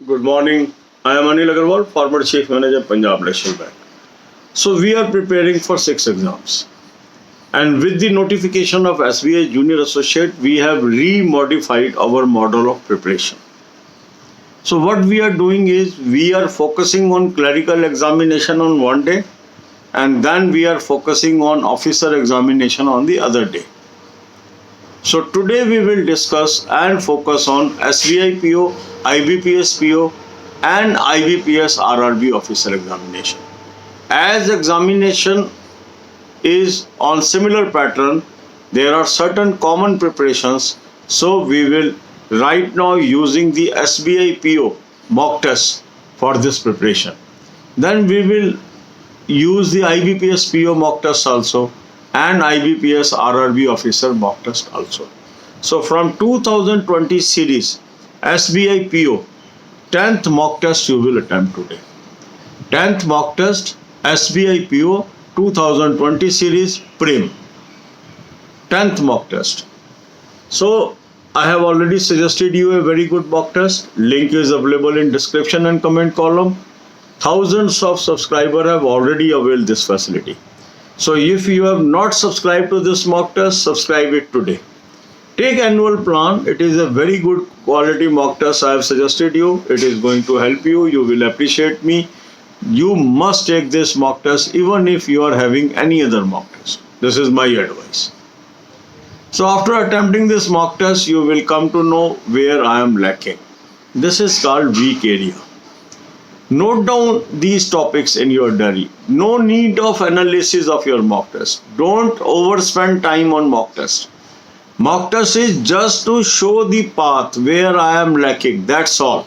Good morning. I am Anil Agarwal, former Chief Manager, Punjab National Bank. So we are preparing for 6 exams. And with the notification of SBI Junior Associate, we have re-modified our model of preparation. So what we are doing is we are focusing on clerical examination on one day, and then we are focusing on officer examination on the other day. So today we will discuss and focus on SBI PO, IBPS PO and IBPS RRB officer examination. As examination is on similar pattern, there are certain common preparations. So we will right now using the SBI PO mock test for this preparation. Then we will use the IBPS PO mock test also and IBPS RRB officer mock test also. So from 2020 series SBI PO 10th mock test you will attempt today. 10th mock test SBI PO 2020 series Prim. 10th mock test. So I have already suggested you a very good mock test. Link is available in description and comment column. Thousands of subscribers have already availed this facility. So if you have not subscribed to this mock test, subscribe it today. Take annual plan. It is a very good quality mock test I have suggested you. It is going to help you. You will appreciate me. You must take this mock test even if you are having any other mock test. This is my advice. So after attempting this mock test, you will come to know where I am lacking. This is called weak area. Note down these topics in your diary. No need of analysis of your mock test. Don't overspend time on mock test. Mock test is just to show the path where I am lacking. That's all.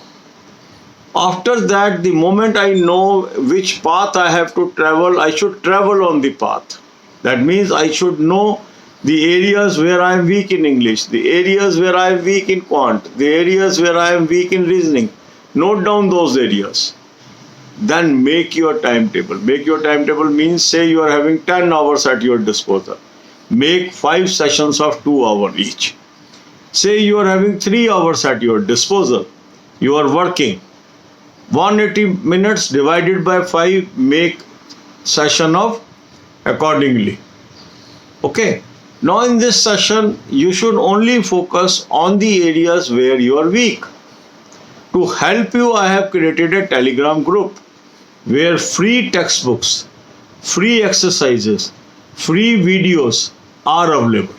After that, the moment I know which path I have to travel, I should travel on the path. That means I should know the areas where I am weak in English, the areas where I am weak in quant, the areas where I am weak in reasoning. Note down those areas. Then make your timetable. Make your timetable means say you are having 10 hours at your disposal. Make 5 sessions of 2 hours each. Say you are having 3 hours at your disposal. You are working. 180 minutes divided by 5, make session of accordingly. Okay. Now in this session, you should only focus on the areas where you are weak. To help you, I have created a Telegram group where free textbooks, free exercises, free videos are available.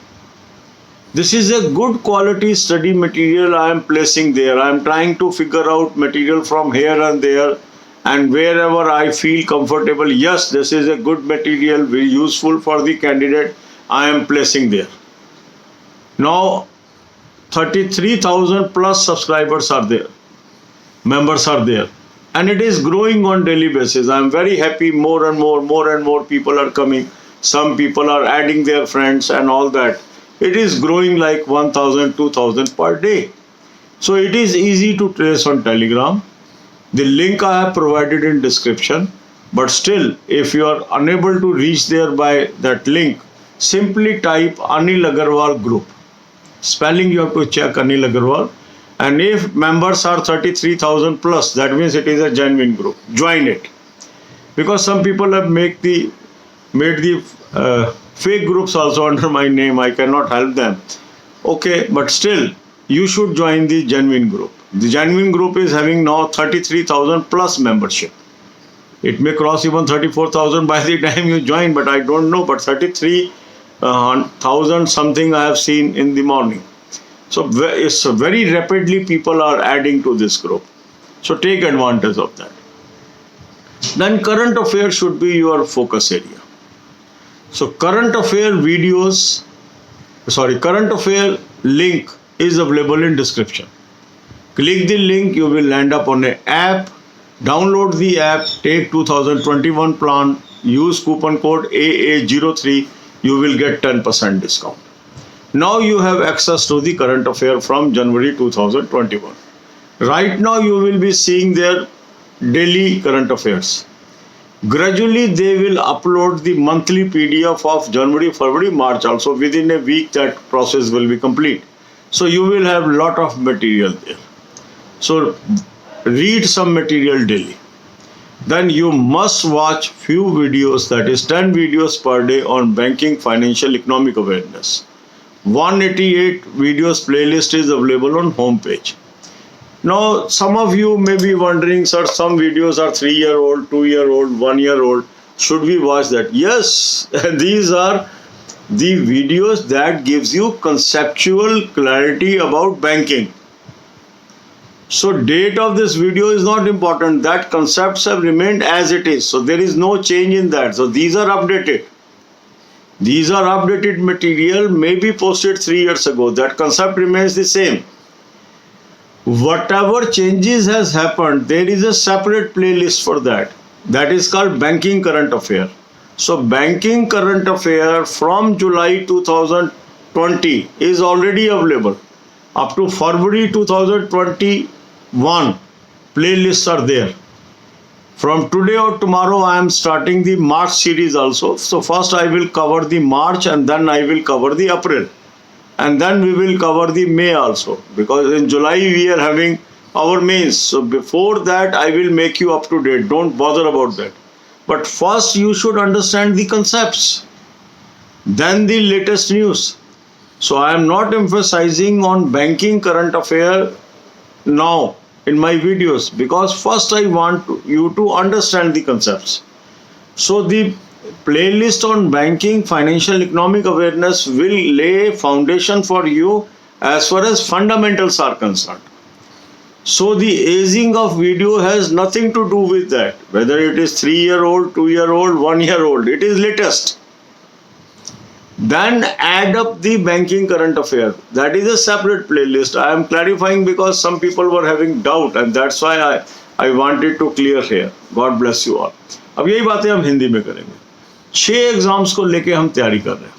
This is a good quality study material I am placing there. I am trying to figure out material from here and there, and wherever I feel comfortable, yes, this is a good material, very useful for the candidate, I am placing there. Now 33,000 plus subscribers are there. Members are there, and it is growing on daily basis. I am very happy. More and more people are coming. Some people are adding their friends and all that. It is growing like 1,000, 2,000 per day. So it is easy to trace on Telegram. The link I have provided in description. But still, if you are unable to reach there by that link, simply type Anil Agarwal group. Spelling you have to check Anil Agarwal. And if members are 33,000 plus, that means it is a genuine group. Join it. Because some people have made the fake groups also under my name. I cannot help them. Okay, but still, you should join the genuine group. The genuine group is having now 33,000 plus membership. It may cross even 34,000 by the time you join, but I don't know. But 33,000 something I have seen in the morning. So it's very rapidly people are adding to this group. So take advantage of that. Then current affairs should be your focus area. So current affair link is available in description. Click the link, you will land up on an app. Download the app, take 2021 plan, use coupon code AA03, you will get 10% discount. Now you have access to the current affair from January 2021. Right now you will be seeing their daily current affairs. Gradually they will upload the monthly PDF of January, February, March also. Within a week that process will be complete. So you will have lot of material there. So read some material daily. Then you must watch few videos, that is 10 videos per day on banking, financial, economic awareness. 188 videos playlist is available on homepage. Now some of you may be wondering, sir, some videos are 3-year-old, 2-year-old, 1-year-old. Should we watch that? Yes, these are the videos that gives you conceptual clarity about banking. So date of this video is not important. That concepts have remained as it is. So there is no change in that. So these are updated. These are updated material, may be posted 3 years ago. That concept remains the same. Whatever changes has happened, there is a separate playlist for that. That is called Banking Current Affair. So Banking Current Affair from July 2020 is already available. Up to February 2021, playlists are there. From today or tomorrow, I am starting the March series also. So first I will cover the March and then I will cover the April. And then we will cover the May also. Because in July we are having our mains. So before that I will make you up to date. Don't bother about that. But first you should understand the concepts. Then the latest news. So I am not emphasizing on banking current affair now in my videos, because first I want you to understand the concepts. So the playlist on banking, financial, economic awareness will lay foundation for you as far as fundamentals are concerned. So the aging of video has nothing to do with that. Whether it is 3-year-old, 2-year-old, 1-year-old, it is latest. Then add up the banking current affair. That is a separate playlist. I am clarifying because some people were having doubt, and that's why I wanted to clear here. God bless you all. अब यही बातें हम हिंदी में करेंगे. 6 exams को लेके हम तैयारी कर रहे हैं.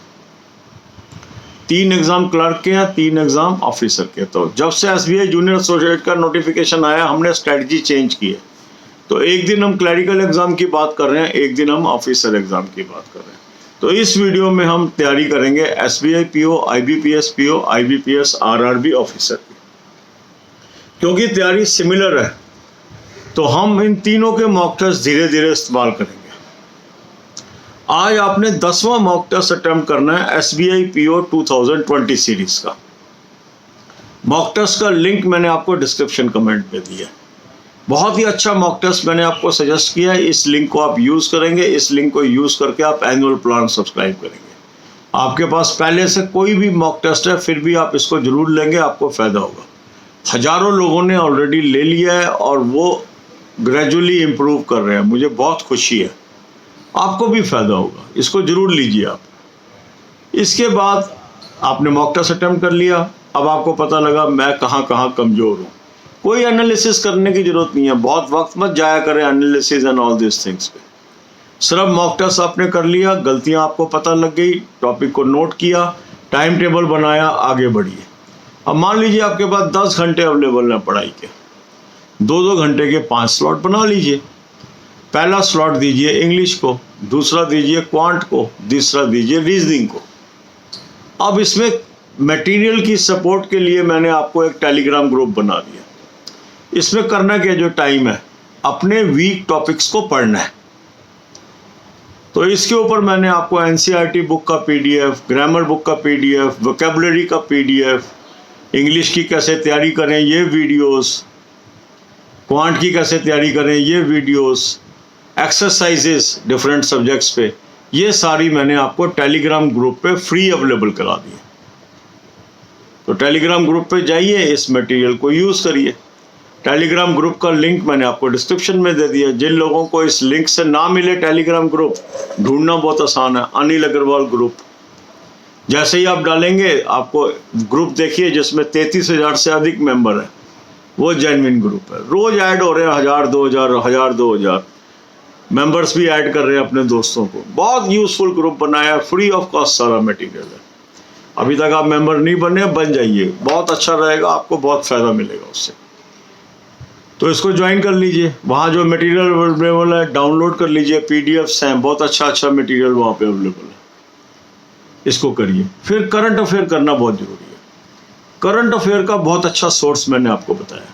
3 एग्जाम क्लर्क के हैं, 3 एग्जाम ऑफिसर के. तो जब से SBI जूनियर एसोसिएट का नोटिफिकेशन आया, हमने स्ट्रेटजी चेंज की है. तो एक दिन हम क्लरिकल एग्जाम की बात कर रहे हैं, एक दिन हम ऑफिसर एग्जाम की बात कर रहे हैं. तो इस वीडियो में हम तैयारी करेंगे SBI PO, IBPS PO, IBPS RRB officer की. क्योंकि तैयारी सिमिलर है, तो हम इन तीनों के मॉक टेस्ट धीरे धीरे इस्तेमाल करेंगे. आज आपने 10वां मॉक टेस्ट अटेम्प्ट करना है SBI PO 2020 सीरीज का. मॉक टेस्ट का लिंक मैंने आपको डिस्क्रिप्शन कमेंट पे दिया है. बहुत ही अच्छा मॉक टेस्ट मैंने आपको सजेस्ट किया है. इस लिंक को आप यूज़ करेंगे. इस लिंक को यूज़ करके आप एनुअल प्लान सब्सक्राइब करेंगे. आपके पास पहले से कोई भी मॉक टेस्ट है, फिर भी आप इसको जरूर लेंगे, आपको फ़ायदा होगा. हज़ारों लोगों ने ऑलरेडी ले लिया है और वो ग्रेजुअली इम्प्रूव कर रहे हैं. मुझे बहुत खुशी है. आपको भी फ़ायदा होगा. इसको ज़रूर लीजिए आप. इसके बाद आपने मॉक टेस्ट अटेम्प्ट कर लिया. अब आपको पता लगा मैं कहाँ कहाँ कमज़ोर हूँ. कोई एनालिसिस करने की जरूरत नहीं है. बहुत वक्त मत जाया करें analysis and all this things पे. सिर्फ मॉक टेस्ट आपने कर लिया, गलतियां आपको पता लग गई, टॉपिक को नोट किया, टाइम टेबल बनाया, आगे बढ़िए. अब मान लीजिए आपके पास 10 घंटे अवेलेबल हैं पढ़ाई के. 2-2 घंटे के 5 स्लॉट बना लीजिए. पहला स्लॉट दीजिए इंग्लिश को, दूसरा दीजिए क्वांट को, तीसरा दीजिए रीजनिंग को. अब इसमें मटेरियल की सपोर्ट के लिए मैंने आपको एक टेलीग्राम ग्रुप बना दिया. इसमें करना क्या, जो टाइम है अपने वीक टॉपिक्स को पढ़ना है. तो इसके ऊपर मैंने आपको NCERT बुक का PDF, ग्रामर बुक का PDF, वोकैबुलरी का PDF, इंग्लिश की कैसे तैयारी करें ये वीडियोस, क्वांट की कैसे तैयारी करें ये वीडियोस, एक्सरसाइजेस डिफरेंट सब्जेक्ट्स पे, ये सारी मैंने आपको टेलीग्राम ग्रुप पे फ्री अवेलेबल करा दी है. तो टेलीग्राम ग्रुप पे जाइए, इस मटेरियल को यूज़ करिए. टेलीग्राम ग्रुप का लिंक मैंने आपको डिस्क्रिप्शन में दे दिया. जिन लोगों को इस लिंक से ना मिले टेलीग्राम ग्रुप, ढूंढना बहुत आसान है. अनिल अग्रवाल ग्रुप जैसे ही आप डालेंगे, आपको ग्रुप देखिए जिसमें 33,000 से अधिक मेंबर हैं. वो जेन्युइन ग्रुप है. रोज ऐड हो रहे हैं 1,000-2,000 मेंबर्स भी ऐड कर रहे हैं अपने दोस्तों को. बहुत यूजफुल ग्रुप बनाया, फ्री ऑफ कॉस्ट सारा मटेरियल है. अभी तक आप मेंबर नहीं बने, बन जाइए. बहुत अच्छा रहेगा, आपको बहुत फ़ायदा मिलेगा उससे. तो इसको ज्वाइन कर लीजिए. वहाँ जो मटेरियल अवेलेबल है डाउनलोड कर लीजिए. PDFs हैं, बहुत अच्छा मटेरियल वहाँ पे अवेलेबल है. इसको करिए. फिर करंट अफेयर करना बहुत ज़रूरी है. करंट अफेयर का बहुत अच्छा सोर्स मैंने आपको बताया.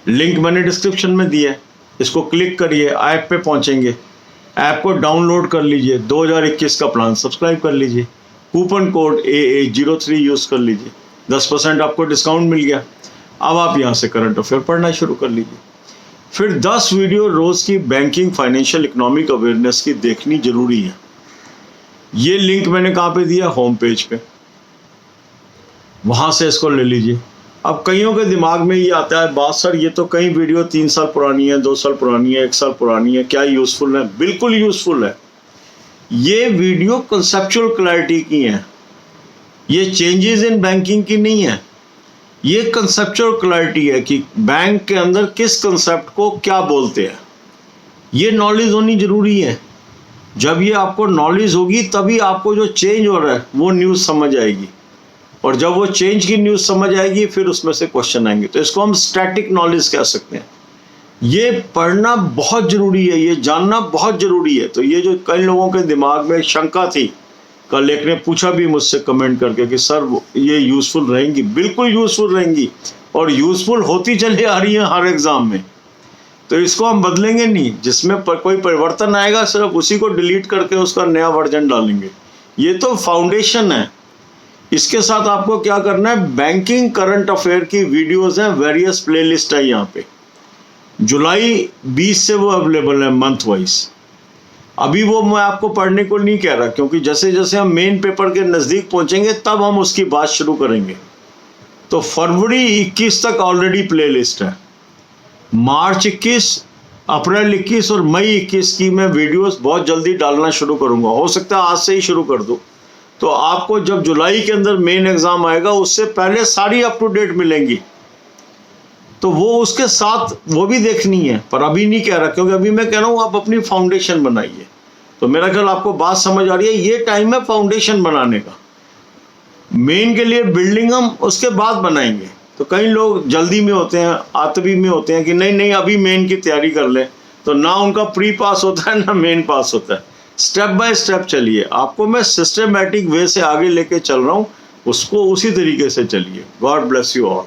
लिंक मैंने डिस्क्रिप्शन में दिया है, इसको क्लिक करिए, ऐप पे पहुंचेंगे, ऐप को डाउनलोड कर लीजिए, 2021 का प्लान सब्सक्राइब कर लीजिए, कूपन कोड AA03 यूज़ कर लीजिए, 10% आपको डिस्काउंट मिल गया। अब आप यहाँ से करंट अफेयर पढ़ना शुरू कर लीजिए। फिर 10 वीडियो रोज़ की बैंकिंग, फाइनेंशियल, इकोनॉमिक अवेयरनेस की देखनी जरूरी है। ये लिंक मैंने कहाँ पे दिया? होम पेज पे, वहाँ से इसको ले लीजिए। अब कईयों के दिमाग में ये आता है बात, सर ये तो कई वीडियो 3 साल पुरानी है, 2 साल पुरानी है, 1 साल पुरानी है, क्या यूज़फुल है? बिल्कुल यूज़फुल है। ये वीडियो कंसेप्चुअल क्लैरिटी की है, ये चेंजेस इन बैंकिंग की नहीं है। ये कंसेप्चुअल क्लैरिटी है कि बैंक के अंदर किस कंसेप्ट को क्या बोलते हैं, ये नॉलेज होनी जरूरी है। जब ये आपको नॉलेज होगी तभी आपको जो चेंज हो रहा है वो न्यूज़ समझ आएगी, और जब वो चेंज की न्यूज़ समझ आएगी फिर उसमें से क्वेश्चन आएंगे। तो इसको हम स्टैटिक नॉलेज कह सकते हैं। ये पढ़ना बहुत ज़रूरी है, ये जानना बहुत ज़रूरी है। तो ये जो कई लोगों के दिमाग में शंका थी, कल एक ने पूछा भी मुझसे कमेंट करके कि सर ये यूज़फुल रहेंगी, बिल्कुल यूज़फुल रहेंगी, और यूज़फुल होती चली आ रही है हर एग्ज़ाम में। तो इसको हम बदलेंगे नहीं, जिसमें कोई परिवर्तन आएगा सिर्फ उसी को डिलीट करके उसका नया वर्जन डालेंगे। ये तो फाउंडेशन है। इसके साथ आपको क्या करना है, बैंकिंग करंट अफेयर की वीडियोस हैं, वेरियस प्लेलिस्ट है यहाँ पे। जुलाई 20 से वो अवेलेबल है मंथ वाइज। अभी वो मैं आपको पढ़ने को नहीं कह रहा, क्योंकि जैसे जैसे हम मेन पेपर के नज़दीक पहुँचेंगे तब हम उसकी बात शुरू करेंगे। तो फरवरी 21 तक ऑलरेडी प्ले लिस्ट है। मार्च 21, अप्रैल 21 और मई 21 की मैं वीडियोस बहुत जल्दी डालना शुरू करूँगा। हो सकता है आज से ही शुरू कर दूँ, तो आपको जब जुलाई के अंदर मेन एग्ज़ाम आएगा उससे पहले सारी अप टू डेट मिलेंगी। तो वो उसके साथ वो भी देखनी है, पर अभी नहीं कह रहा, क्योंकि अभी मैं कह रहा हूँ आप अपनी फाउंडेशन बनाइए। तो मेरा ख्याल आपको बात समझ आ रही है, ये टाइम है फाउंडेशन बनाने का। मेन के लिए बिल्डिंग हम उसके बाद बनाएंगे। तो कई लोग जल्दी में होते हैं, आतवी में होते हैं कि नहीं नहीं अभी मेन की तैयारी कर लें, तो ना उनका प्री पास होता है ना मेन पास होता है। स्टेप बाय स्टेप चलिए, आपको मैं सिस्टमेटिक वे से आगे लेके चल रहा हूँ, उसको उसी तरीके से चलिए। God bless you all.